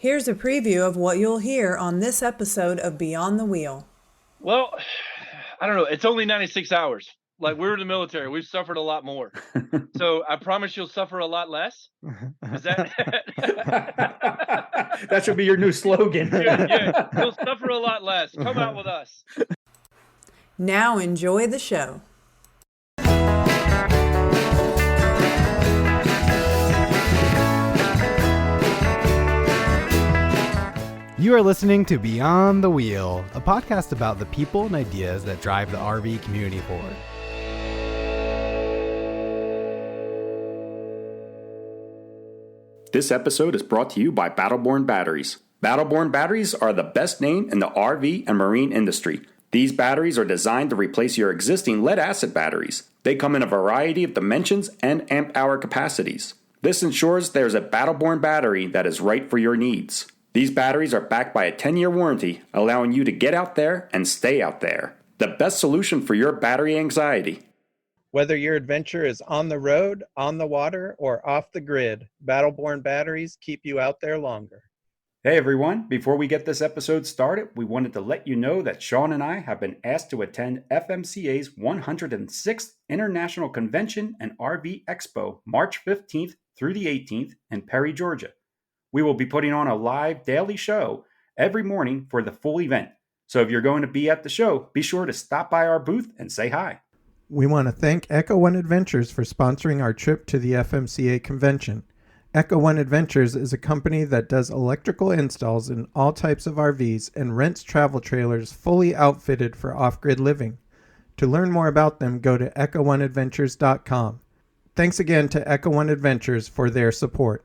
Here's a preview of what you'll hear on this episode of Beyond the Wheel. Well, I don't know. It's only 96 hours. Like, we're in the military. We've suffered a lot more. So I promise you'll suffer a lot less. Is that? That should be your new slogan. Yeah. You'll suffer a lot less. Come out with us. Now enjoy the show. You are listening to Beyond the Wheel, a podcast about the people and ideas that drive the RV community forward. This episode is brought to you by Battleborn Batteries. Battleborn batteries are the best name in the RV and marine industry. These batteries are designed to replace your existing lead-acid batteries. They come in a variety of dimensions and amp-hour capacities. This ensures there's a Battleborn battery that is right for your needs. These batteries are backed by a 10-year warranty, allowing you to get out there and stay out there. The best solution for your battery anxiety. Whether your adventure is on the road, on the water, or off the grid, Battleborn batteries keep you out there longer. Hey everyone, before we get this episode started, we wanted to let you know that Sean and I have been asked to attend FMCA's 106th International Convention and RV Expo, March 15th through the 18th in Perry, Georgia. We will be putting on a live daily show every morning for the full event. So if you're going to be at the show, be sure to stop by our booth and say hi. We want to thank Echo One Adventures for sponsoring our trip to the FMCA convention. Echo One Adventures is a company that does electrical installs in all types of RVs and rents travel trailers fully outfitted for off-grid living. To learn more about them, go to EchoOneAdventures.com. Thanks again to Echo One Adventures for their support.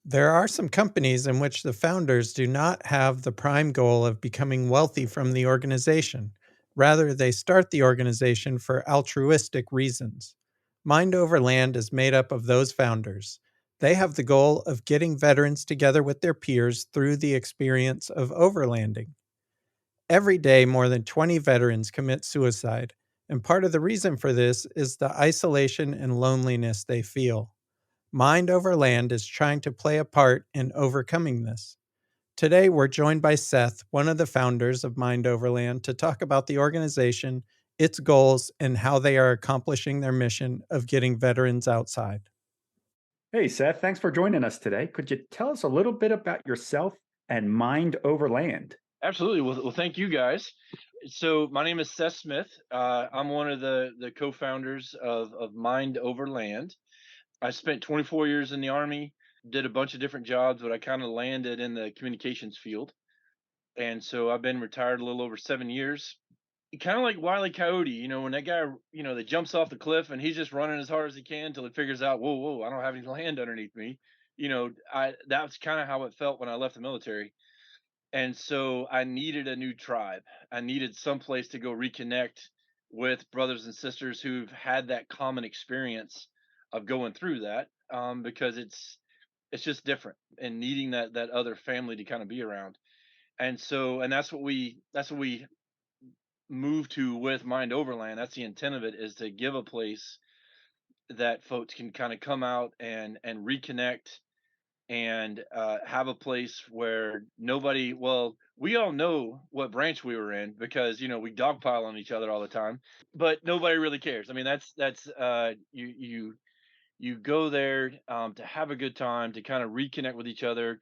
There are some companies in which the founders do not have the prime goal of becoming wealthy from the organization. Rather, they start the organization for altruistic reasons. Mind Over Land is made up of those founders. They have the goal of getting veterans together with their peers through the experience of overlanding. Every day, more than 20 veterans commit suicide, and part of the reason for this is the isolation and loneliness they feel. Mind Over Land is trying to play a part in overcoming this. Today, we're joined by Seth, one of the founders of Mind Over Land, to talk about the organization, its goals, and how they are accomplishing their mission of getting veterans outside. Hey Seth, thanks for joining us today. Could you tell us a little bit about yourself and Mind Over Land? Absolutely. Well, thank you guys. So my name is Seth Smith. I'm one of the co-founders of Mind Over Land. I spent 24 years in the Army, did a bunch of different jobs, but I kind of landed in the communications field. And so I've been retired a little over 7 years. Kind of like Wile E. Coyote, when that guy, that jumps off the cliff and he's just running as hard as he can until he figures out, whoa, I don't have any land underneath me. That's kind of how it felt when I left the military. And so I needed a new tribe. I needed some place to go reconnect with brothers and sisters who've had that common experience of going through that, because it's just different and needing that other family to kind of be around. And that's what we move to with Mind Overland. That's the intent of it, is to give a place that folks can kind of come out and reconnect and have a place where we all know what branch we were in, because we dogpile on each other all the time, but nobody really cares. I mean, you go there to have a good time, to kind of reconnect with each other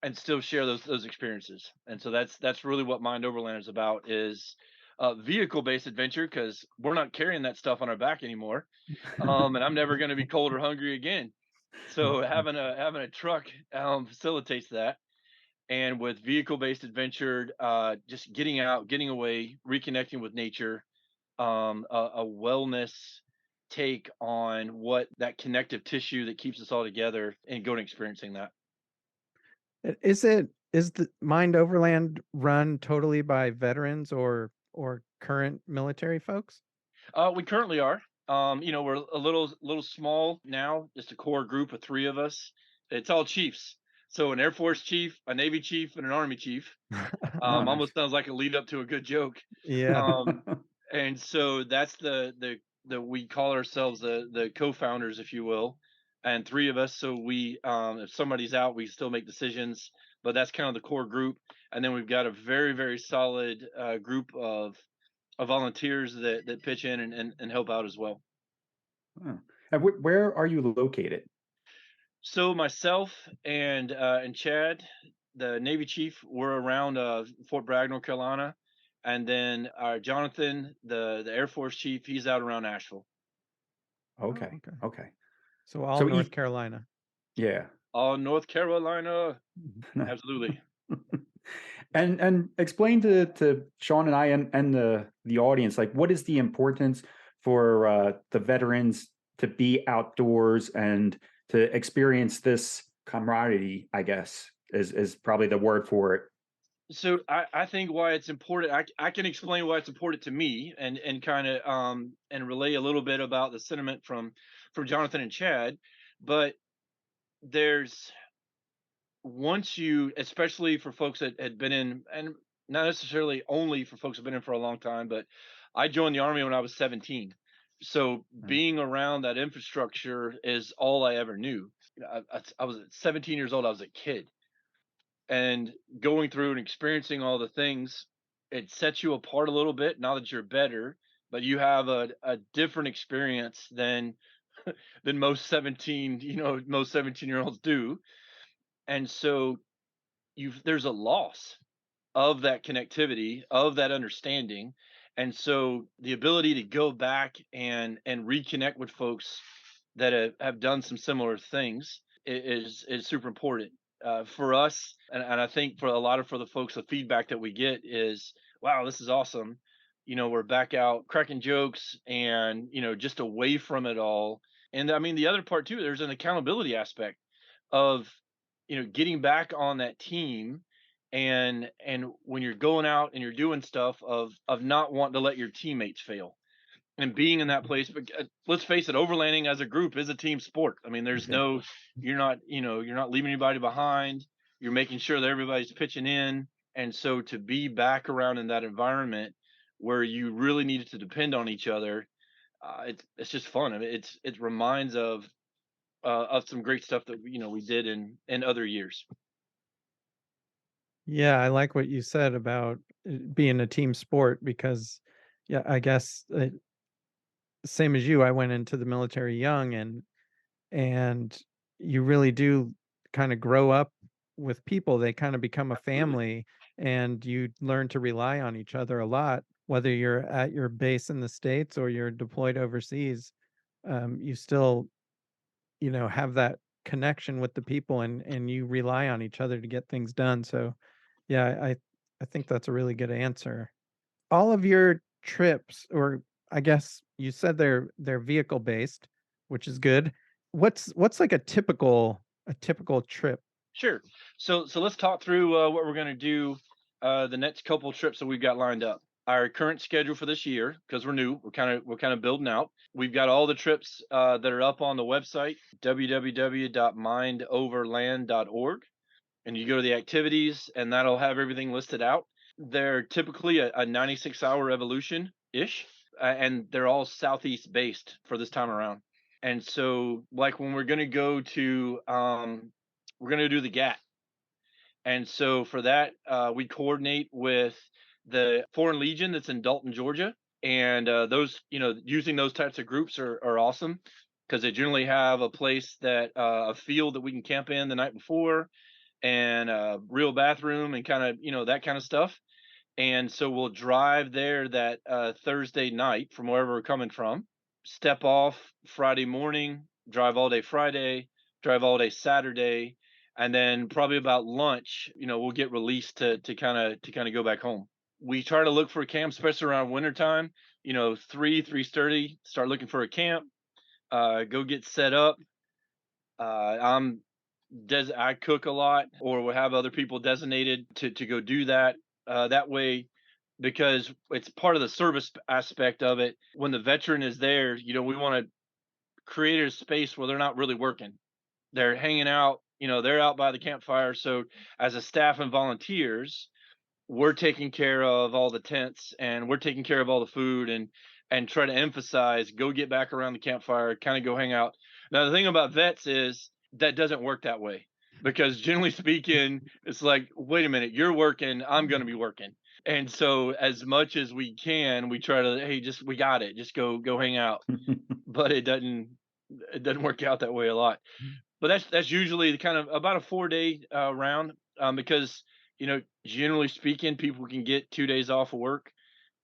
and still share those experiences. And so that's really what Mind Overland is about, is vehicle based adventure, because we're not carrying that stuff on our back anymore. And I'm never going to be cold or hungry again. So having a truck facilitates that. And with vehicle based adventure, just getting out, getting away, reconnecting with nature, a wellness take on what that connective tissue that keeps us all together, and going and experiencing that. Is the Mind Overland run totally by veterans or current military folks? We currently are. We're a little small now, just a core group of three of us. It's all chiefs. So an Air Force chief, a Navy chief, and an Army chief. Nice. Almost sounds like a lead up to a good joke. Yeah. And so that's the we call ourselves the co-founders, if you will, and three of us. So we, if somebody's out, we still make decisions. But that's kind of the core group, and then we've got a very very solid group of volunteers that pitch in and help out as well. Huh. And where are you located? So myself and Chad, the Navy chief, we're around Fort Bragg, North Carolina, and then our Jonathan, the Air Force chief, he's out around Asheville. Okay. Oh, okay. Okay. So all So North Carolina. yeah. Oh, North Carolina, Nice. absolutely. And explain to Sean and I and the audience, like, what is the importance for the veterans to be outdoors and to experience this camaraderie, I guess, is probably the word for it. So I think why it's important. I can explain why it's important to me and kind of and relay a little bit about the sentiment from Jonathan and Chad, but there's once you, especially for folks that had been in, and not necessarily only for folks who've been in for a long time, but I joined the army when I was 17. So being around that infrastructure is all I ever knew. I was 17 years old. I was a kid, and going through and experiencing all the things, it sets you apart a little bit. Now that you're better, but you have a different experience than most 17, most 17-year-olds do. And so there's a loss of that connectivity, of that understanding. And so the ability to go back and reconnect with folks that have done some similar things is super important for us. And I think for the folks, the feedback that we get is, wow, this is awesome. We're back out cracking jokes and, just away from it all. And I mean, the other part too, there's an accountability aspect of, getting back on that team, and when you're going out and you're doing stuff of not wanting to let your teammates fail and being in that place. But let's face it, overlanding as a group is a team sport. I mean, there's no, you're not leaving anybody behind. You're making sure that everybody's pitching in. And so to be back around in that environment where you really needed to depend on each other, it's just fun. I mean, it reminds of some great stuff that we did in other years. Yeah, I like what you said about it being a team sport because, yeah, I guess same as you, I went into the military young, and you really do kind of grow up with people. They kind of become a family, and you learn to rely on each other a lot, whether you're at your base in the States or you're deployed overseas. You still, have that connection with the people, and you rely on each other to get things done. So yeah, I think that's a really good answer. All of your trips, or I guess you said they're vehicle based, which is good. What's like a typical trip? Sure. So let's talk through what we're going to do the next couple trips that we've got lined up. Our current schedule for this year, because we're new, we're kind of building out. We've got all the trips that are up on the website www.mindoverland.org, and you go to the activities, and that'll have everything listed out. They're typically a 96-hour evolution ish, and they're all southeast based for this time around. And so, like when we're going to go to we're going to do the GAT. And so for that, we coordinate with the Foreign Legion that's in Dalton, Georgia. And those, using those types of groups are awesome because they generally have a place a field that we can camp in the night before, and a real bathroom and kind of, that kind of stuff. And so we'll drive there that Thursday night from wherever we're coming from, step off Friday morning, drive all day Friday, drive all day Saturday, and then probably about lunch, we'll get released to kind of go back home. We try to look for a camp, especially around wintertime. 3:30, start looking for a camp, go get set up. I cook a lot, or we'll have other people designated to go do that. That way, because it's part of the service aspect of it. When the veteran is there, we want to create a space where they're not really working. They're hanging out, they're out by the campfire. So as a staff and volunteers, we're taking care of all the tents, and we're taking care of all the food, and try to emphasize, go get back around the campfire, kind of go hang out. Now, the thing about vets is that doesn't work that way, because generally speaking, it's like, wait a minute, you're working, I'm going to be working. And so as much as we can, we try to, hey, just, we got it. Just go hang out. But it doesn't work out that way a lot. But that's usually the kind of about a 4-day round, because, generally speaking, people can get 2 days off of work,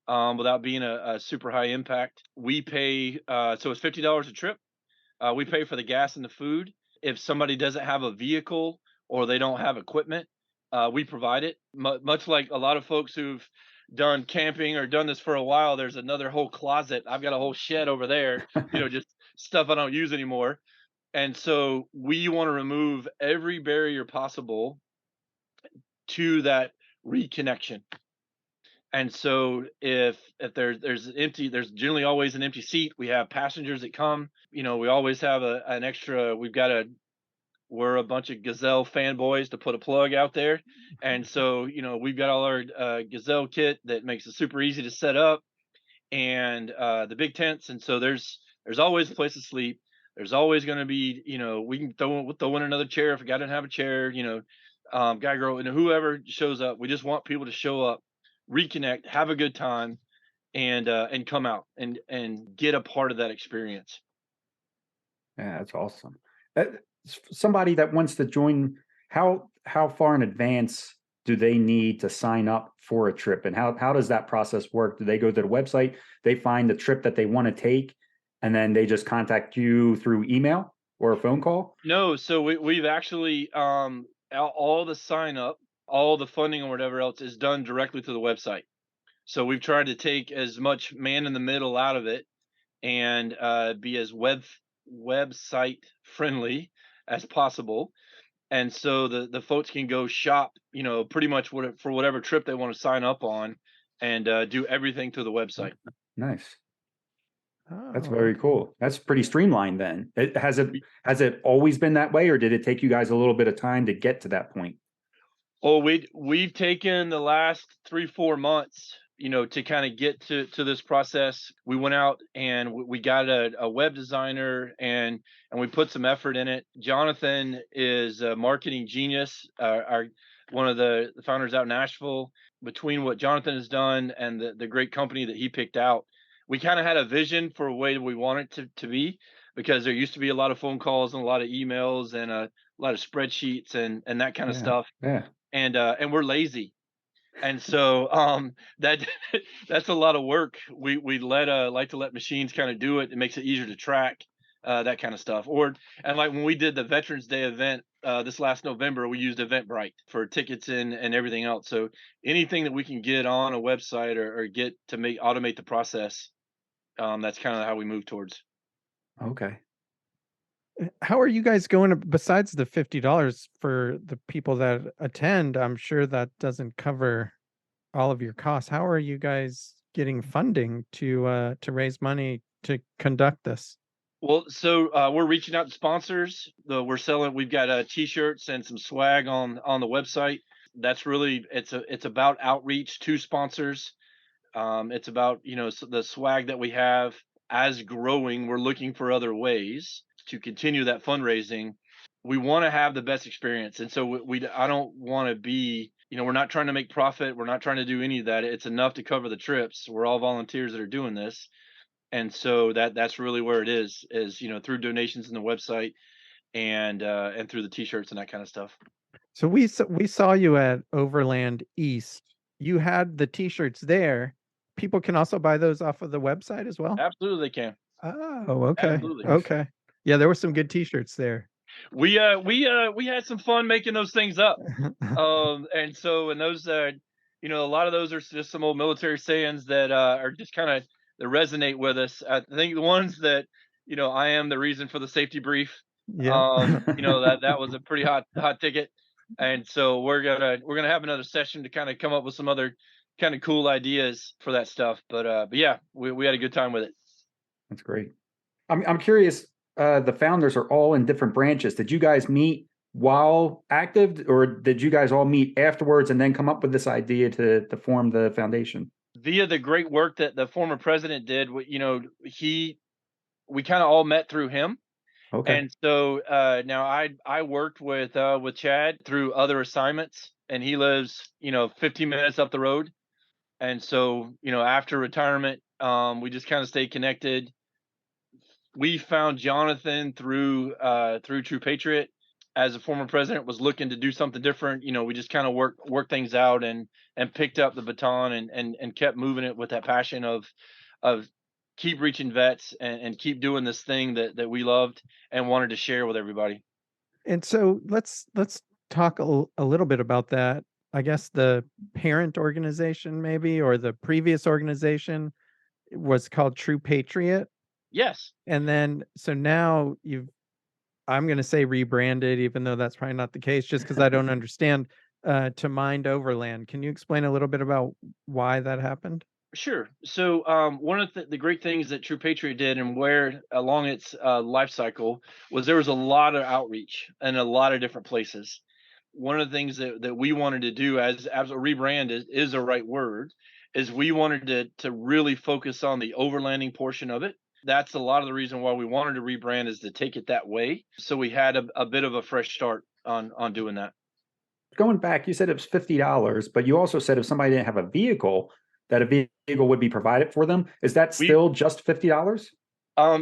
without being a super high impact. We pay, so it's $50 a trip. We pay for the gas and the food. If somebody doesn't have a vehicle or they don't have equipment, we provide it. Much like a lot of folks who've done camping or done this for a while, there's another whole closet. I've got a whole shed over there, just stuff I don't use anymore. And so we want to remove every barrier possible to that reconnection. And so if there's generally always an empty seat. We have passengers that come. We always have an extra. We're a bunch of Gazelle fanboys, to put a plug out there. And so, we've got all our Gazelle kit that makes it super easy to set up, and the big tents. And so there's always a place to sleep. There's always going to be, we can throw in another chair if a guy doesn't have a chair, guy, girl, and whoever shows up. We just want people to show up, reconnect, have a good time, and come out and get a part of that experience. Yeah, that's awesome. Somebody that wants to join, how far in advance do they need to sign up for a trip, and how does that process work? Do they go to the website, they find the trip that they want to take, and then they just contact you through email or a phone call? No, so we've actually, all the sign up, all the funding or whatever else is done directly to the website. So we've tried to take as much man in the middle out of it, and be as website friendly as possible. And so the folks can go shop, pretty much for whatever trip they want to sign up on, and do everything through the website. Nice. That's Oh, very cool. That's pretty streamlined then. Has it always been that way, or did it take you guys a little bit of time to get to that point? Oh, we've taken the last 3-4 months, to kind of get to this process. We went out and we got a web designer, and we put some effort in it. Jonathan is a marketing genius, our one of the founders out in Nashville. Between what Jonathan has done and the great company that he picked out, we kind of had a vision for a way that we want it to be, because there used to be a lot of phone calls and a lot of emails and a lot of spreadsheets and that kind of stuff. Yeah. And we're lazy. And so that that's a lot of work. We like to let machines kind of do it. It makes it easier to track, that kind of stuff. And like when we did the Veterans Day event this last November, we used Eventbrite for tickets and everything else. So anything that we can get on a website or get to automate the process, that's kind of how we move towards. Okay. how are you guys going besides the $50 for the people that attend? I'm sure that doesn't cover all of your costs. How are you guys getting funding to raise money to conduct this? Well, so we're reaching out to sponsors. We've got t-shirts and some swag on the website. That's really, it's about outreach to sponsors. It's about, the swag that we have as growing. We're looking for other ways to continue that fundraising. We want to have the best experience. And so I don't want to be, we're not trying to make profit. We're not trying to do any of that. It's enough to cover the trips. We're all volunteers that are doing this. And so that's really where it is, through donations in the website and through the t-shirts and that kind of stuff. So we saw you at Overland East. You had the t-shirts there. People can also buy those off of the website as well? Absolutely, they can. Oh, okay. Absolutely. Okay. Yeah, there were some good t-shirts there. We had some fun making those things up. And those, a lot of those are just some old military sayings that are just kind of, that resonate with us. I think the ones that, I am the reason for the safety brief. Yeah. That was a pretty hot ticket. And so we're gonna have another session to kind of come up with some other kind of cool ideas for that stuff. But yeah, we had a good time with it. That's great. I'm curious. The founders are all in different branches. Did you guys meet while active, or did you guys all meet afterwards and then come up with this idea to form the foundation? Via the great work that the former president did, we kind of all met through him. Okay. And so now I worked with Chad through other assignments, and he lives 15 minutes up the road. And so after retirement, we just kind of stayed connected. We found Jonathan through True Patriot. As a former president was looking to do something different, we just kind of worked things out and picked up the baton and kept moving it with that passion of keep reaching vets and keep doing this thing that we loved and wanted to share with everybody. And so let's talk a little bit about that. I guess the parent organization maybe, or the previous organization, was called True Patriot. Yes. And then so now I'm going to say rebranded, even though that's probably not the case, just because I don't understand, to Mind Overland. Can you explain a little bit about why that happened? Sure. So one of the great things that True Patriot did and where along its life cycle was there was a lot of outreach in a lot of different places. One of the things that we wanted to do as a rebrand is a right word, is we wanted to really focus on the overlanding portion of it. That's a lot of the reason why we wanted to rebrand, is to take it that way. So we had a bit of a fresh start on doing that. Going back, you said it was $50, but you also said if somebody didn't have a vehicle, that a vehicle would be provided for them. Is that We still just $50?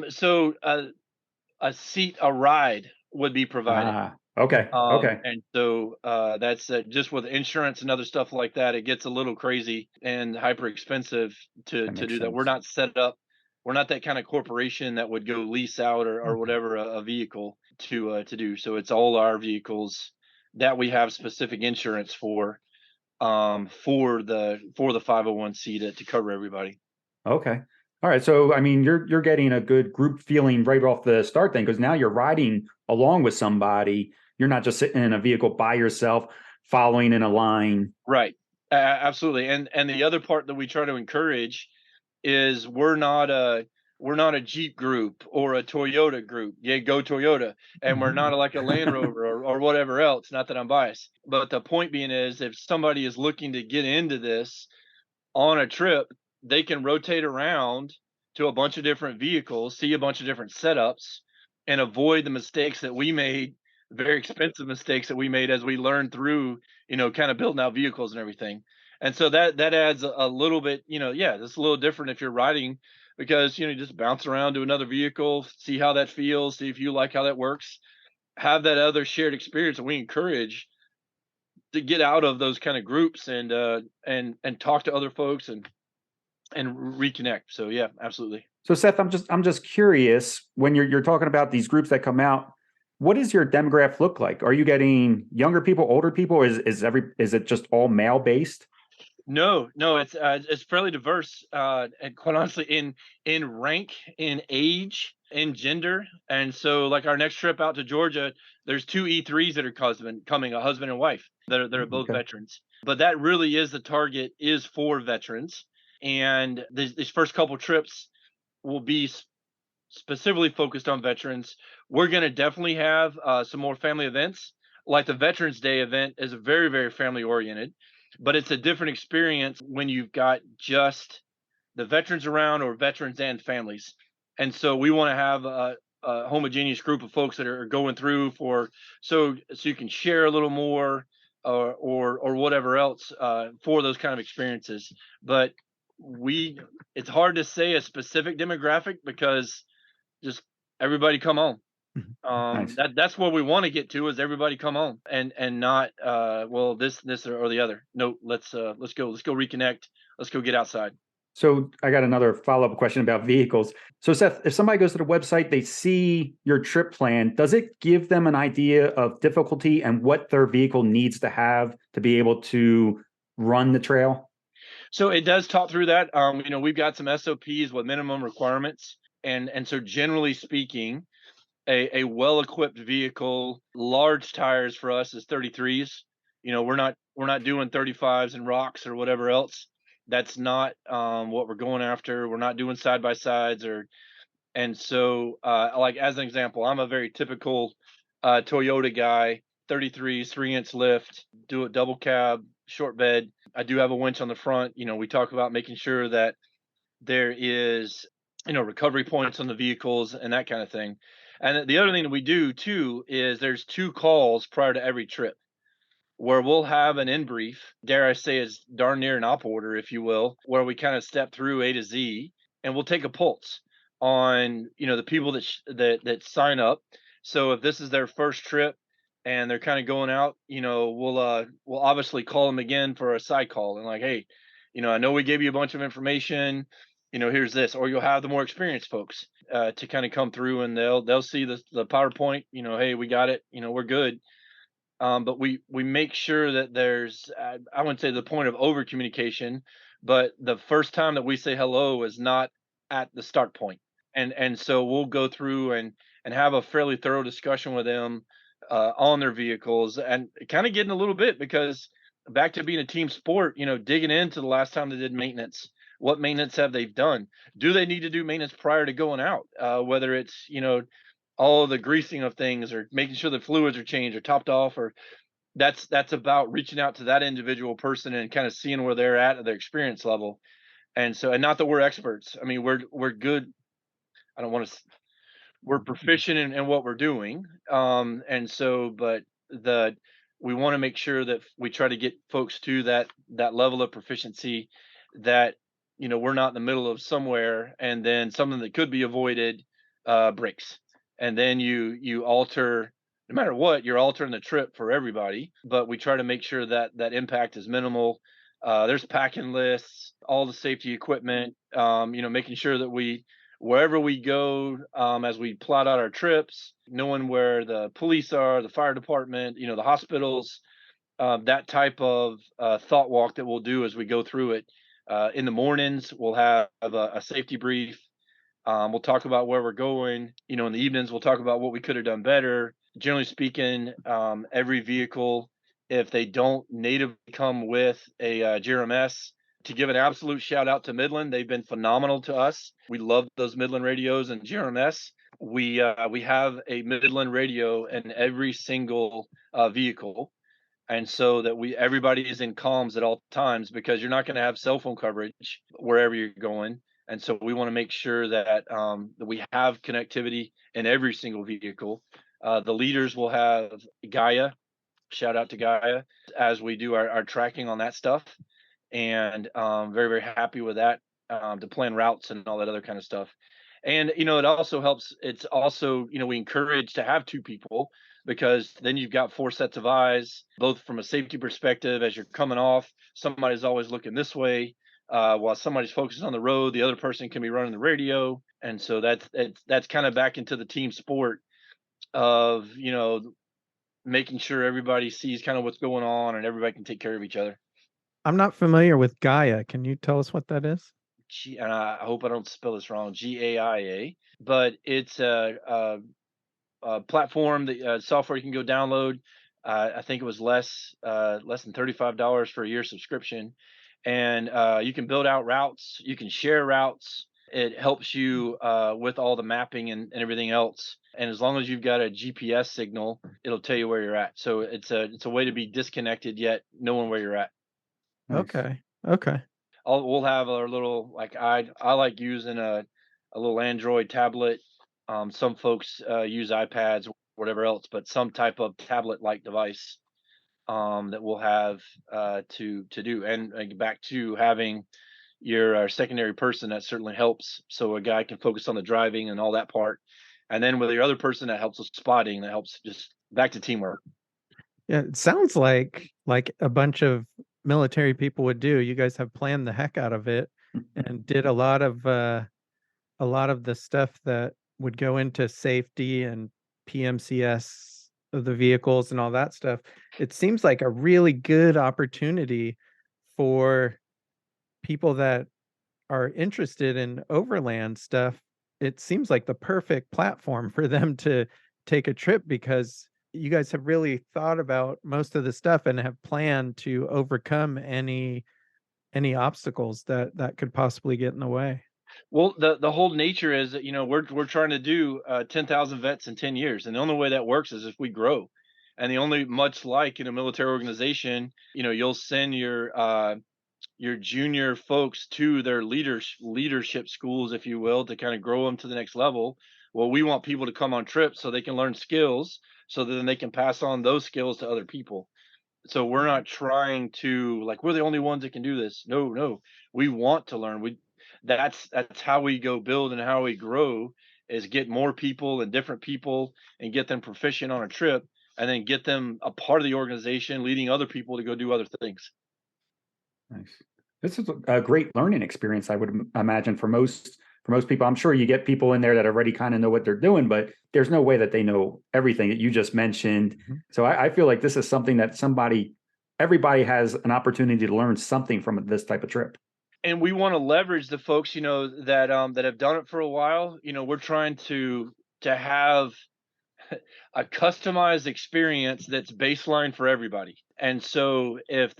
so a ride would be provided. Ah, okay, okay. And so that's just with insurance and other stuff like that, it gets a little crazy and hyper expensive to That makes do that. We're sense. not set up. We're not that kind of corporation that would go lease out or whatever a vehicle to do. So it's all our vehicles that we have specific insurance for the 501c to cover everybody. Okay. All right. So I mean, you're getting a good group feeling right off the start then, because now you're riding along with somebody. You're not just sitting in a vehicle by yourself, following in a line. Right. Absolutely. And the other part that we try to encourage is we're not a Jeep group or a Toyota group. Yeah, go Toyota. And we're not like a Land Rover or whatever else. Not that I'm biased. But the point being is, if somebody is looking to get into this on a trip, they can rotate around to a bunch of different vehicles, see a bunch of different setups, and avoid the mistakes that we made, very expensive mistakes that we made as we learned through, kind of building out vehicles and everything. And so that adds a little bit, yeah, it's a little different if you're riding, because you just bounce around to another vehicle, see how that feels, see if you like how that works, have that other shared experience. And we encourage to get out of those kind of groups and talk to other folks and reconnect. So yeah, absolutely. So Seth, I'm just curious, when you're talking about these groups that come out, what does your demographic look like? Are you getting younger people, older people? Is it just all male based? No, it's fairly diverse, and quite honestly, in rank, in age, in gender. And so, like our next trip out to Georgia, there's two E3s that are coming, a husband and wife that are both Okay. veterans. But that really is the target, is for veterans. And these first couple trips will be specifically focused on veterans. We're going to definitely have some more family events. Like the Veterans Day event is very, very family oriented, but it's a different experience when you've got just the veterans around, or veterans and families. And so we want to have a homogeneous group of folks that are going through so you can share a little more, or whatever else for those kind of experiences. But it's hard to say a specific demographic, because just everybody come on. Nice. That's what we want to get to, is everybody come on, and not well, this or the other. No, let's go reconnect. Let's go get outside. So I got another follow-up question about vehicles. So Seth, if somebody goes to the website, they see your trip plan, does it give them an idea of difficulty and what their vehicle needs to have to be able to run the trail? So it does talk through that. We've got some SOPs with minimum requirements, and so generally speaking, a well-equipped vehicle, large tires for us is 33s. We're not doing 35s and rocks or whatever else. That's not what we're going after. We're not doing side by sides. And so like, as an example, I'm a very typical Toyota guy. 33s, 3-inch lift, do a double cab, short bed. I do have a winch on the front. We talk about making sure that there is recovery points on the vehicles and that kind of thing. And the other thing that we do too is there's 2 calls prior to every trip where we'll have an in brief, dare I say, is darn near an op order, if you will, where we kind of step through A to Z, and we'll take a pulse on the people that sign up. So if this is their first trip and they're kind of going out, we'll obviously call them again for a side call and like, hey, I know we gave you a bunch of information. Here's this, or you'll have the more experienced folks to kind of come through and they'll see the PowerPoint. Hey, we got it. We're good. But we make sure that there's I wouldn't say the point of over communication, but the first time that we say hello is not at the start point. And so we'll go through and have a fairly thorough discussion with them on their vehicles and kind of getting a little bit because back to being a team sport, digging into the last time they did maintenance. What maintenance have they done? Do they need to do maintenance prior to going out? Whether it's all the greasing of things or making sure the fluids are changed or topped off, or that's about reaching out to that individual person and kind of seeing where they're at their experience level. And so, and not that we're experts. I mean, we're good. I don't want to. We're proficient in what we're doing. And so, but the we want to make sure that we try to get folks to that level of proficiency that we're not in the middle of somewhere and then something that could be avoided breaks, and then you alter. No matter what, you're altering the trip for everybody, but we try to make sure that that impact is minimal. There's packing lists, all the safety equipment, making sure that wherever we go, as we plot out our trips, knowing where the police are, the fire department, the hospitals, that type of thought walk that we'll do as we go through it. In the mornings, we'll have a safety brief. We'll talk about where we're going. In the evenings, we'll talk about what we could have done better. Generally speaking, every vehicle, if they don't natively come with a GRMS, to give an absolute shout out to Midland, they've been phenomenal to us. We love those Midland radios and GRMS. We have a Midland radio in every single vehicle, and so that everybody is in comms at all times because you're not going to have cell phone coverage wherever you're going. And so we want to make sure that that we have connectivity in every single vehicle. The leaders will have Gaia. Shout out to Gaia as we do our tracking on that stuff, and very very happy with that to plan routes and all that other kind of stuff. And it also helps. It's also we encourage to have 2 people because then you've got 4 sets of eyes, both from a safety perspective as you're coming off. Somebody's always looking this way, while somebody's focused on the road. The other person can be running the radio, and so that's kind of back into the team sport of making sure everybody sees kind of what's going on and everybody can take care of each other. I'm not familiar with Gaia. Can you tell us what that is? And I hope I don't spell this wrong. GAIA, but it's a platform that software you can go download. I think it was less than $35 for a year subscription, and you can build out routes. You can share routes. It helps you with all the mapping and everything else. And as long as you've got a GPS signal, it'll tell you where you're at. So it's a way to be disconnected yet knowing where you're at. Nice. Okay. We'll have our little I like using a little Android tablet. Some folks use iPads, whatever else, but some type of tablet-like device that we'll have to do. And back to having your secondary person, that certainly helps. So a guy can focus on the driving and all that part, and then with your other person that helps with spotting, that helps just back to teamwork. Yeah, it sounds like a bunch of military people would do. You guys have planned the heck out of it and did a lot of the stuff that would go into safety and PMCS of the vehicles and all that stuff. It seems like a really good opportunity for people that are interested in overland stuff. It seems like the perfect platform for them to take a trip because you guys have really thought about most of the stuff and have planned to overcome any obstacles that could possibly get in the way. Well, the whole nature is that we're trying to do 10,000 vets in 10 years, and the only way that works is if we grow. And the only much like in a military organization, you'll send your junior folks to their leadership schools, if you will, to kind of grow them to the next level. Well, we want people to come on trips so they can learn skills so that then they can pass on those skills to other people. So we're not trying to like we're the only ones that can do this. No, no. We want to learn. That's how we go build and how we grow is get more people and different people and get them proficient on a trip and then get them a part of the organization leading other people to go do other things. Nice. This is a great learning experience, I would imagine for most people. I'm sure you get people in there that already kind of know what they're doing, but there's no way that they know everything that you just mentioned. So I feel like this is something that everybody has an opportunity to learn something from this type of trip. And we want to leverage the folks, that have done it for a while. We're trying to have a customized experience that's baseline for everybody. And so if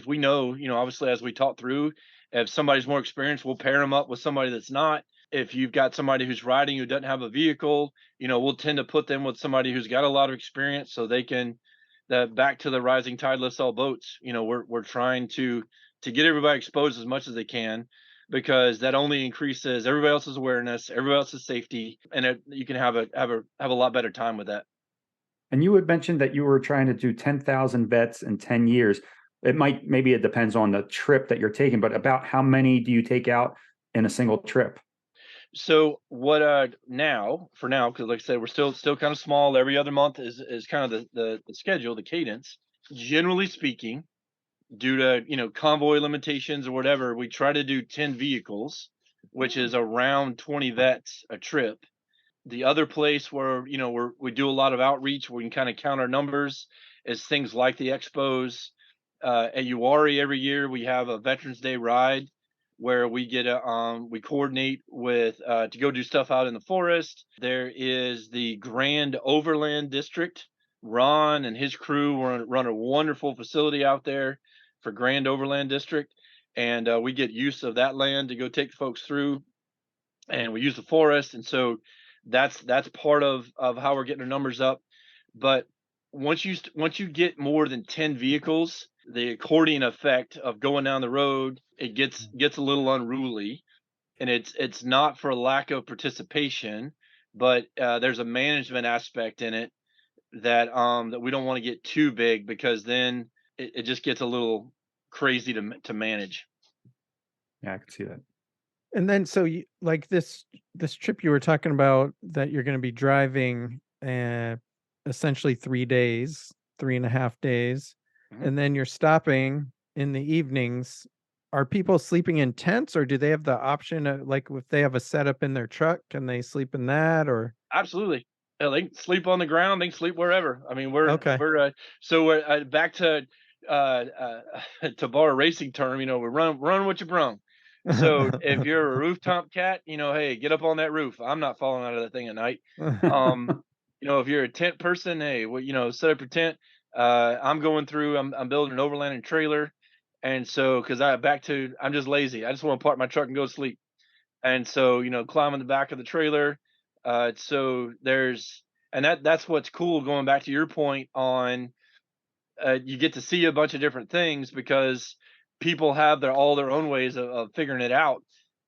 we know, obviously as we talk through, if somebody's more experienced, we'll pair them up with somebody that's not. If you've got somebody who's riding who doesn't have a vehicle, we'll tend to put them with somebody who's got a lot of experience so they can back to the rising tide lifts all boats. We're trying to get everybody exposed as much as they can because that only increases everybody else's awareness, everybody else's safety, and you can have a lot better time with that. And you had mentioned that you were trying to do 10,000 vets in 10 years. Maybe it depends on the trip that you're taking, but about how many do you take out in a single trip? So what for now, because like I said, we're still kind of small. Every other month is kind of the schedule, the cadence. Generally speaking, due to convoy limitations or whatever, we try to do 10 vehicles, which is around 20 vets a trip. The other place where we do a lot of outreach where we can kind of count our numbers is things like the expos. At Uwari every year we have a Veterans Day ride where we we coordinate with to go do stuff out in the forest. There is the Grand Overland District. Ron and his crew run a wonderful facility out there for Grand Overland District, and we get use of that land to go take folks through, and we use the forest, and so that's part of how we're getting our numbers up. But once you get more than 10 vehicles, the accordion effect of going down the road, it gets a little unruly, and it's not for lack of participation, but there's a management aspect in it that we don't want to get too big because then it just gets a little crazy to manage. Yeah, I can see that. And then so you like this trip you were talking about that you're going to be driving essentially 3 days, 3.5 days, and then you're stopping in the evenings. Are people sleeping in tents, or do they have the option of, like, if they have a setup in their truck, can they sleep in that? Or Absolutely. They can sleep on the ground. They can sleep wherever. I mean, Okay. we're back to to borrow a racing term. We run what you brung. So if you're a rooftop cat, hey, get up on that roof. I'm not falling out of that thing at night. If you're a tent person, hey, set up your tent. I'm going through. I'm building an overlanding trailer, and so because I'm just lazy. I just want to park my truck and go to sleep. And so climb in the back of the trailer. So that's what's cool. Going back to your point on, you get to see a bunch of different things because people have all their own ways of figuring it out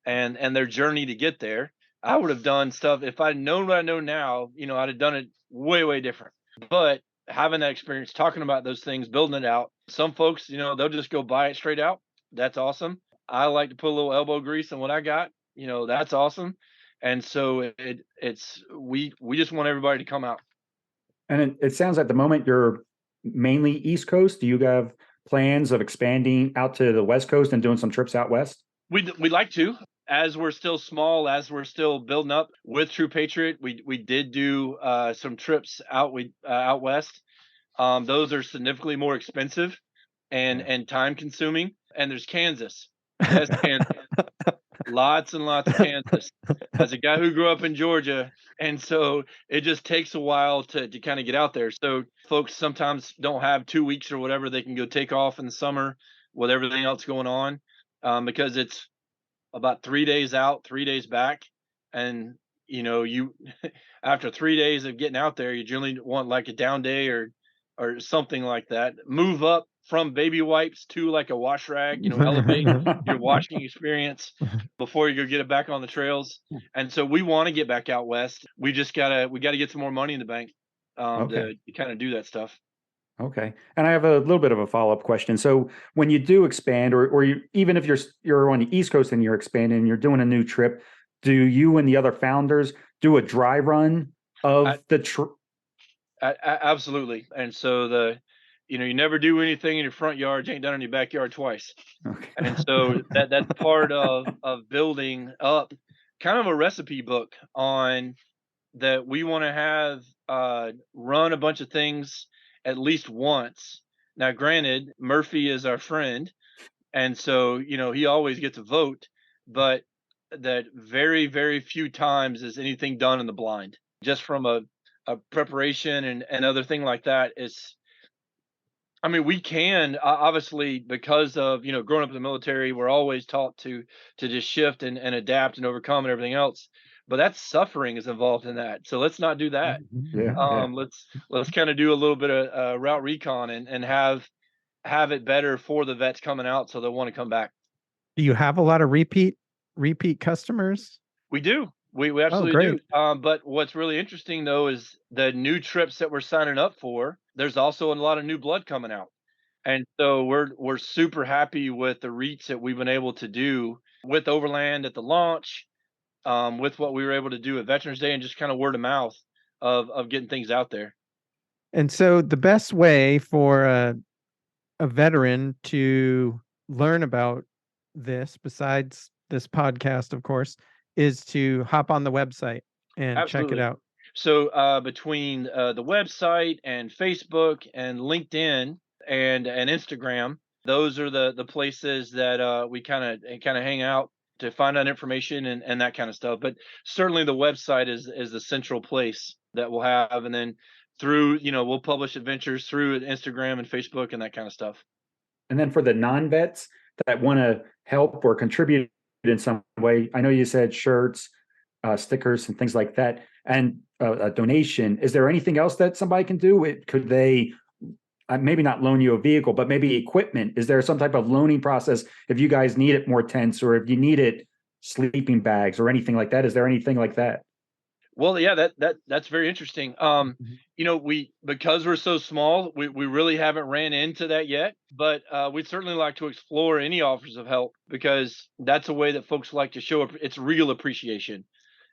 and their journey to get there. I would have done stuff if I'd known what I know now. I'd have done it way different. But having that experience, talking about those things, building it out. Some folks, they'll just go buy it straight out. That's awesome. I like to put a little elbow grease in what I got. That's awesome. And so we just want everybody to come out. And it sounds at the moment you're mainly East Coast. Do you have plans of expanding out to the West Coast and doing some trips out west? We'd like to, as we're still small, as we're still building up with True Patriot. We did do some trips out west. Those are significantly more expensive and time consuming. And there's Kansas. Yes, Kansas. Lots and lots of Kansas. As a guy who grew up in Georgia, and so it just takes a while to kind of get out there. So folks sometimes don't have 2 weeks or whatever they can go take off in the summer with everything else going on, because it's about 3 days out, 3 days back, and you after 3 days of getting out there, you generally want like a down day or something like that. Move up from baby wipes to like a wash rag, elevate your washing experience before you go get it back on the trails. And so we want to get back out west. We gotta get some more money in the bank Okay. to kind of do that stuff. Okay. And I have a little bit of a follow-up question. So when you do expand, or you, even if you're on the East Coast and you're expanding and you're doing a new trip, do you and the other founders do a dry run of the trip? Absolutely. And so you never do anything in your front yard you ain't done in your backyard twice. Okay. And so that's part of building up kind of a recipe book on that we want to have run a bunch of things at least once. Now, granted, Murphy is our friend, and so he always gets a vote, but that very, very few times is anything done in the blind. Just from a preparation and other thing like that. I mean, we can obviously, because of growing up in the military, we're always taught to just shift and adapt and overcome and everything else. But that suffering is involved in that. So let's not do that. Yeah. Let's kind of do a little bit of route recon and have it better for the vets coming out, so they'll want to come back. Do you have a lot of repeat customers? We do. We Oh, absolutely great. do. But what's really interesting though is the new trips that we're signing up for. There's also a lot of new blood coming out, and so we're super happy with the reach that we've been able to do with Overland at the launch, with what we were able to do at Veterans Day, and just kind of word of mouth of getting things out there. And so the best way for a veteran to learn about this, besides this podcast, of course, is to hop on the website and check it Absolutely. out. So between the website and Facebook and LinkedIn and Instagram, those are the places that we kind of hang out to find out information and that kind of stuff. But certainly the website is the central place that we'll have, and then through we'll publish adventures through Instagram and Facebook and that kind of stuff. And then for the non-vets that want to help or contribute in some way, I know you said shirts, stickers, and things like that, and a donation. Is there anything else that somebody can do? Could they maybe not loan you a vehicle, but maybe equipment? Is there some type of loaning process if you guys need it more tents, or if you needed sleeping bags or anything like that? Is there anything like that? Well, yeah, that's very interesting. Because we're so small, we really haven't ran into that yet, but we'd certainly like to explore any offers of help, because that's a way that folks like to show it's real appreciation.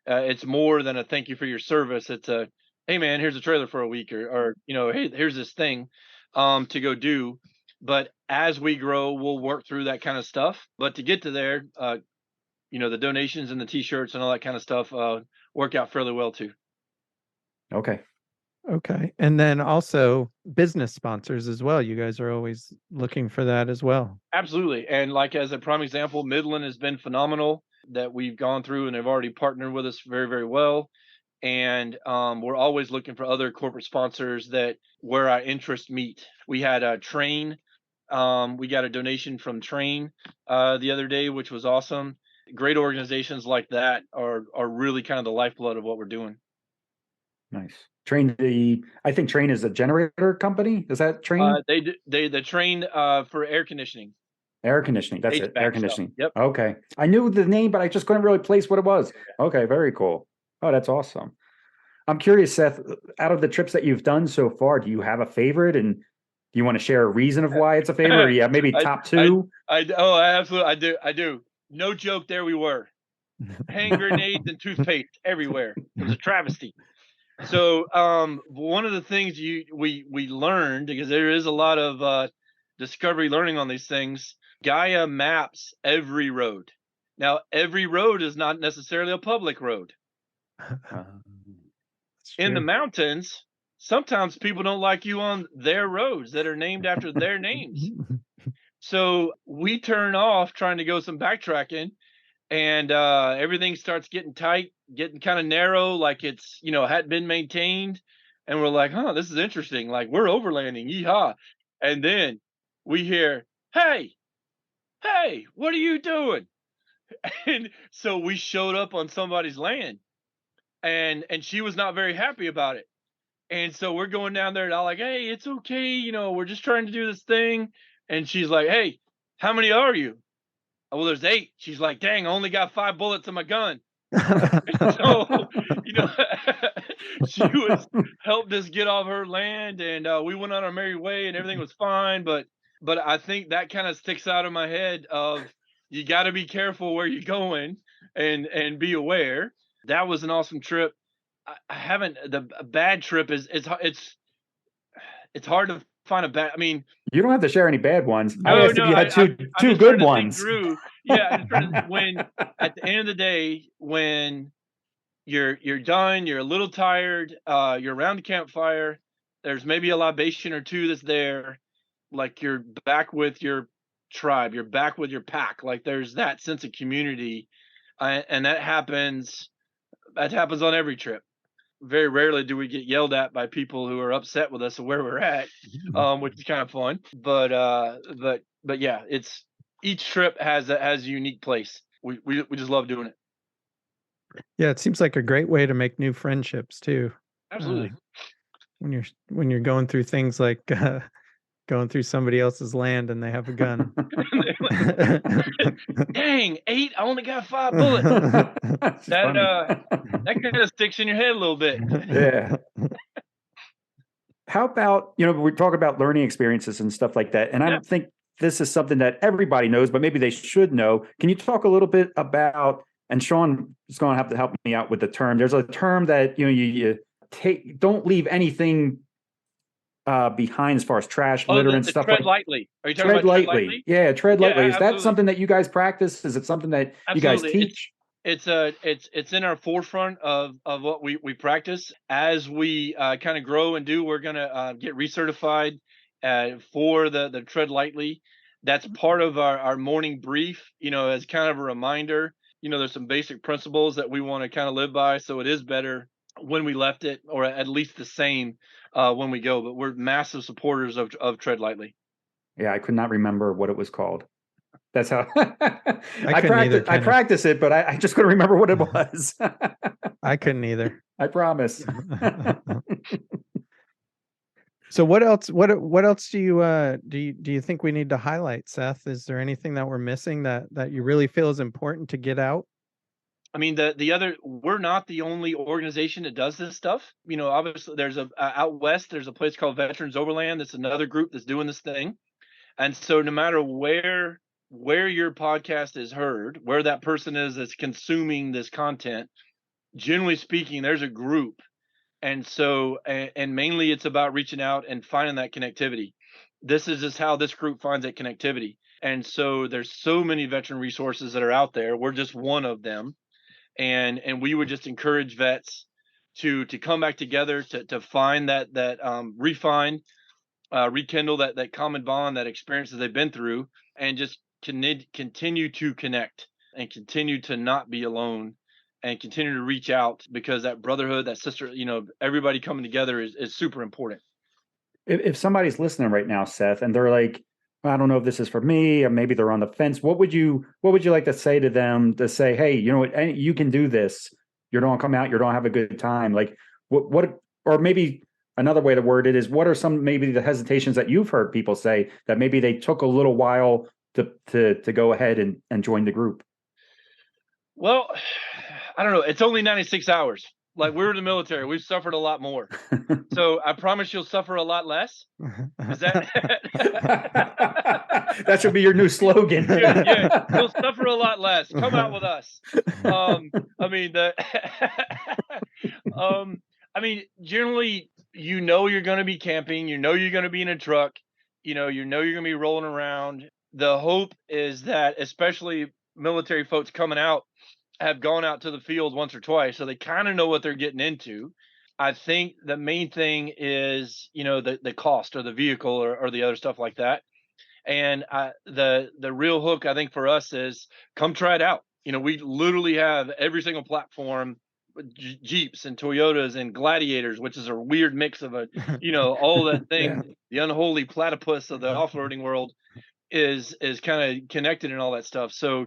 It's more than a thank you for your service. It's a, hey man, here's a trailer for a week, or hey, here's this thing to go do. But as we grow, we'll work through that kind of stuff. But to get to there, the donations and the t-shirts and all that kind of stuff work out fairly well too. Okay. And then also business sponsors as well. You guys are always looking for that as well. Absolutely. And like as a prime example, Midland has been phenomenal that we've gone through, and they've already partnered with us very, very well. And we're always looking for other corporate sponsors that where our interests meet. We had a Train. We got a donation from Train the other day, which was awesome. Great organizations like that are really kind of the lifeblood of what we're doing. Nice. I think Train is a generator company. Is that Train? The Train for air conditioning. Air conditioning. That's it. HVAC Air stuff. conditioning. Yep. Okay. I knew the name, but I just couldn't really place what it was. Okay. Very cool. Oh, that's awesome. I'm curious, Seth, out of the trips that you've done so far, do you have a favorite? And do you want to share a reason of why it's a favorite? Or yeah, maybe top two? Absolutely. I do. No joke. There we were. Hand grenades and toothpaste everywhere. It was a travesty. So one of the things we learned, because there is a lot of discovery learning on these things, Gaia maps every road. Now, every road is not necessarily a public road. In the mountains, sometimes people don't like you on their roads that are named after their names. So we turn off trying to go some backtracking, and everything starts getting tight, getting kind of narrow, like it's hadn't been maintained. And we're like, this is interesting, like we're overlanding, yeehaw. And then we hear, hey, what are you doing? And so we showed up on somebody's land, and she was not very happy about it. And so we're going down there and I'm like, hey, it's okay, we're just trying to do this thing. and she's like, "Hey, how many are you?" "Well, there's 8." She's like, "Dang, I only got 5 bullets in my gun." So, you know, she was helped us get off her land, and we went on our merry way, and everything was fine. But I think that kind of sticks out of my head of you got to be careful where you're going and be aware. That was an awesome trip. I haven't the a bad trip is it's hard to find a bad. I mean, You don't have to share any bad ones. I no, asked if no, you had I'm two just trying good to think ones. through. Yeah, I'm just trying to when at the end of the day when you're done, you're a little tired, you're around the campfire, there's maybe a libation or two that's there, like you're back with your tribe, you're back with your pack, like there's that sense of community, and that happens on every trip. Very rarely do we get yelled at by people who are upset with us or where we're at, which is kind of fun. But yeah, it's each trip has a unique place. We just love doing it. Yeah, it seems like a great way to make new friendships too. Absolutely. When you're going through things like going through somebody else's land and they have a gun. Dang, 8! I only got 5 bullets. That's That funny. that kind of sticks in your head a little bit. Yeah. How about, we talk about learning experiences and stuff like that, and I Yeah. don't think this is something that everybody knows, but maybe they should know. Can you talk a little bit about, and Sean is going to have to help me out with the term. There's a term that, you don't leave anything behind as far as trash, Oh, litter, the and stuff tread like lightly. Are you talking tread about tread lightly. lightly? Yeah, tread Yeah, lightly. Is that absolutely. something that you guys practice? Is it something that you guys Absolutely. teach? It's in our forefront of what we practice. As we kind of grow and do, we're gonna get recertified for the tread lightly. That's part of our morning brief, as kind of a reminder. There's some basic principles that we want to kind of live by, so it is better when we left it, or at least the same when we go. But we're massive supporters of tread lightly. Yeah, I could not remember what it was called. That's how I couldn't either, I Kenny. practice it, but I just couldn't remember what it was. I couldn't either. I promise. So what else do you think we need to highlight, Seth? Is there anything that we're missing that you really feel is important to get out? I mean, we're not the only organization that does this stuff. Obviously, there's out west. There's a place called Veterans Overland. That's another group that's doing this thing. And so, no matter where your podcast is heard, where that person is that's consuming this content, generally speaking, there's a group. And so, and mainly, it's about reaching out and finding that connectivity. This is just how this group finds that connectivity. And so, there's so many veteran resources that are out there. We're just one of them, and we would just encourage vets to come back together to find that refine, rekindle that common bond, that experience that they've been through, and just continue to connect and continue to not be alone and continue to reach out, because that brotherhood, that sister, everybody coming together is super important. If somebody's listening right now, Seth, and they're like, I don't know if this is for me, or maybe they're on the fence, what would you like to say to them to say, hey, you know what, you can do this. You don't come out, you don't have a good time. Like what, or maybe another way to word it is, what are some, maybe the hesitations that you've heard people say that maybe they took a little while to go ahead and join the group? Well, I don't know. It's only 96 hours. Like, we're in the military, we've suffered a lot more. So I promise you'll suffer a lot less. Is that that should be your new slogan? Yeah, you'll suffer a lot less. Come out with us. I mean, generally, you're going to be camping. You're going to be in a truck. You're going to be rolling around. The hope is that, especially military folks coming out, have gone out to the field once or twice, so they kind of know what they're getting into. I think the main thing is, the cost of the vehicle or the other stuff like that. And the real hook, I think, for us is come try it out. We literally have every single platform, Jeeps and Toyotas and Gladiators, which is a weird mix of all that thing. Yeah. The unholy platypus of the off-roading world is kind of connected and all that stuff. So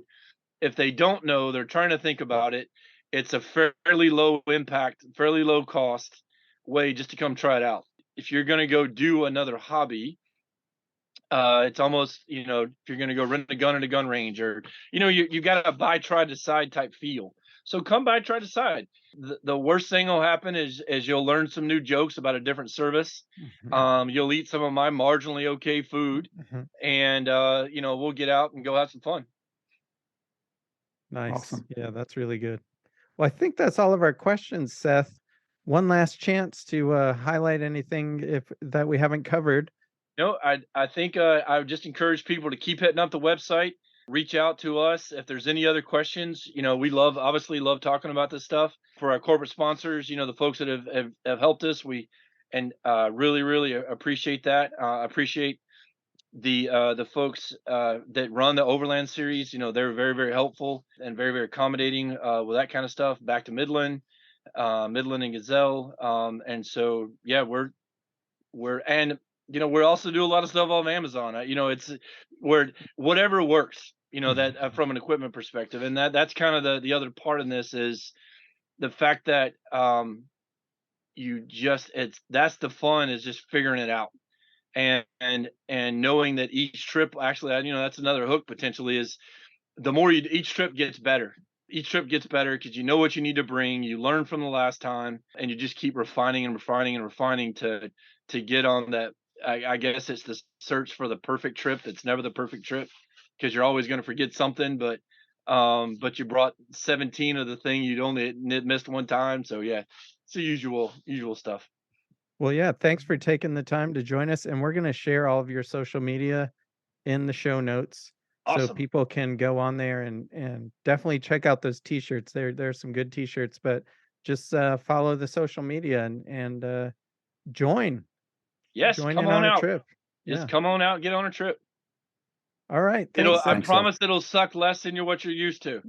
if they don't know, they're trying to think about it. It's a fairly low impact, fairly low cost way just to come try it out. If you're going to go do another hobby, It's almost, if you're going to go rent a gun at a gun range, or, you got a buy, try, decide type feel. So come by, try, decide. The worst thing will happen is you'll learn some new jokes about a different service. You'll eat some of my marginally okay food, Mhm. and, we'll get out and go have some fun. Nice. Awesome. Yeah, that's really good. Well, I think that's all of our questions, Seth. One last chance to highlight anything that we haven't covered. No, I think I would just encourage people to keep hitting up the website, reach out to us if there's any other questions. We obviously love talking about this stuff. For our corporate sponsors, the folks that have helped us, we and really really appreciate that. Appreciate the folks that run the Overland series. They're very very helpful and very very accommodating with that kind of stuff. Back to Midland, Midland and Gazelle, and so yeah, and we also do a lot of stuff on Amazon. It's where whatever works. That from an equipment perspective, and that's kind of the other part in this is the fact that that's the fun, is just figuring it out, and knowing that each trip actually, that's another hook potentially, is the more each trip gets better. Each trip gets better because you know what you need to bring. You learn from the last time, and you just keep refining and refining and refining to get on that. I guess it's the search for the perfect trip. It's never the perfect trip because you're always going to forget something. But you brought 17 of the thing you'd only missed one time. So yeah, it's the usual stuff. Well, yeah, thanks for taking the time to join us. And we're going to share all of your social media in the show notes so Awesome. people can go on there and definitely check out those t-shirts. There's some good t-shirts, but just follow the social media and join Yes, join come in on on a out. trip. Just Yeah. come on out, get on a trip. All right. Thanks, I Seth. promise it'll suck less than what you're used to.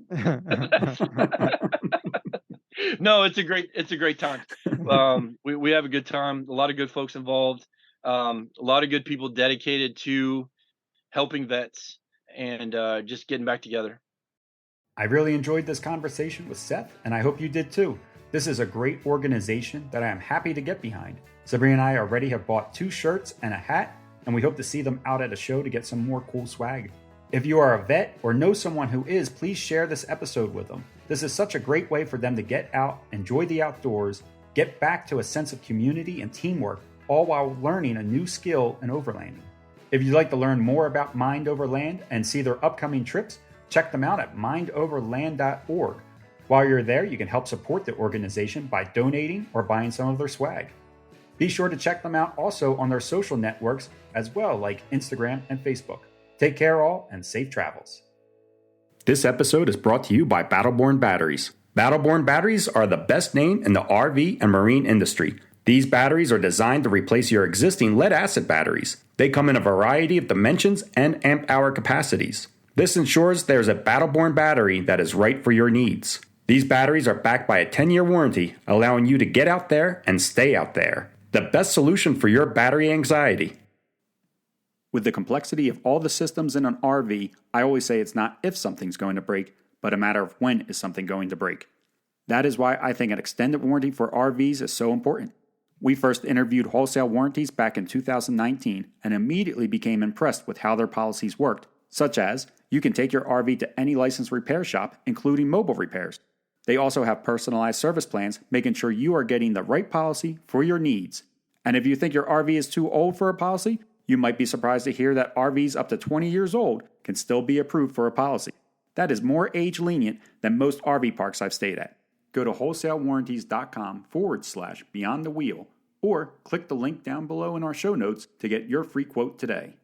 No, it's a great time. We have a good time. A lot of good folks involved. A lot of good people dedicated to helping vets and just getting back together. I really enjoyed this conversation with Seth, and I hope you did too. This is a great organization that I am happy to get behind. Sabrina and I already have bought 2 shirts and a hat, and we hope to see them out at a show to get some more cool swag. If you are a vet or know someone who is, please share this episode with them. This is such a great way for them to get out, enjoy the outdoors, get back to a sense of community and teamwork, all while learning a new skill in overlanding. If you'd like to learn more about Mind Over Land and see their upcoming trips, check them out at mindoverland.org. While you're there, you can help support the organization by donating or buying some of their swag. Be sure to check them out also on their social networks as well, like Instagram and Facebook. Take care all, and safe travels. This episode is brought to you by Battleborn Batteries. Battleborn batteries are the best name in the RV and marine industry. These batteries are designed to replace your existing lead-acid batteries. They come in a variety of dimensions and amp-hour capacities. This ensures there's a Battleborn battery that is right for your needs. These batteries are backed by a 10-year warranty, allowing you to get out there and stay out there. The best solution for your battery anxiety. With the complexity of all the systems in an RV, I always say it's not if something's going to break, but a matter of when is something going to break. That is why I think an extended warranty for RVs is so important. We first interviewed wholesale warranties back in 2019 and immediately became impressed with how their policies worked, such as you can take your RV to any licensed repair shop, including mobile repairs. They also have personalized service plans, making sure you are getting the right policy for your needs. And if you think your RV is too old for a policy, you might be surprised to hear that RVs up to 20 years old can still be approved for a policy. That is more age lenient than most RV parks I've stayed at. Go to wholesalewarranties.com/beyond the wheel or click the link down below in our show notes to get your free quote today.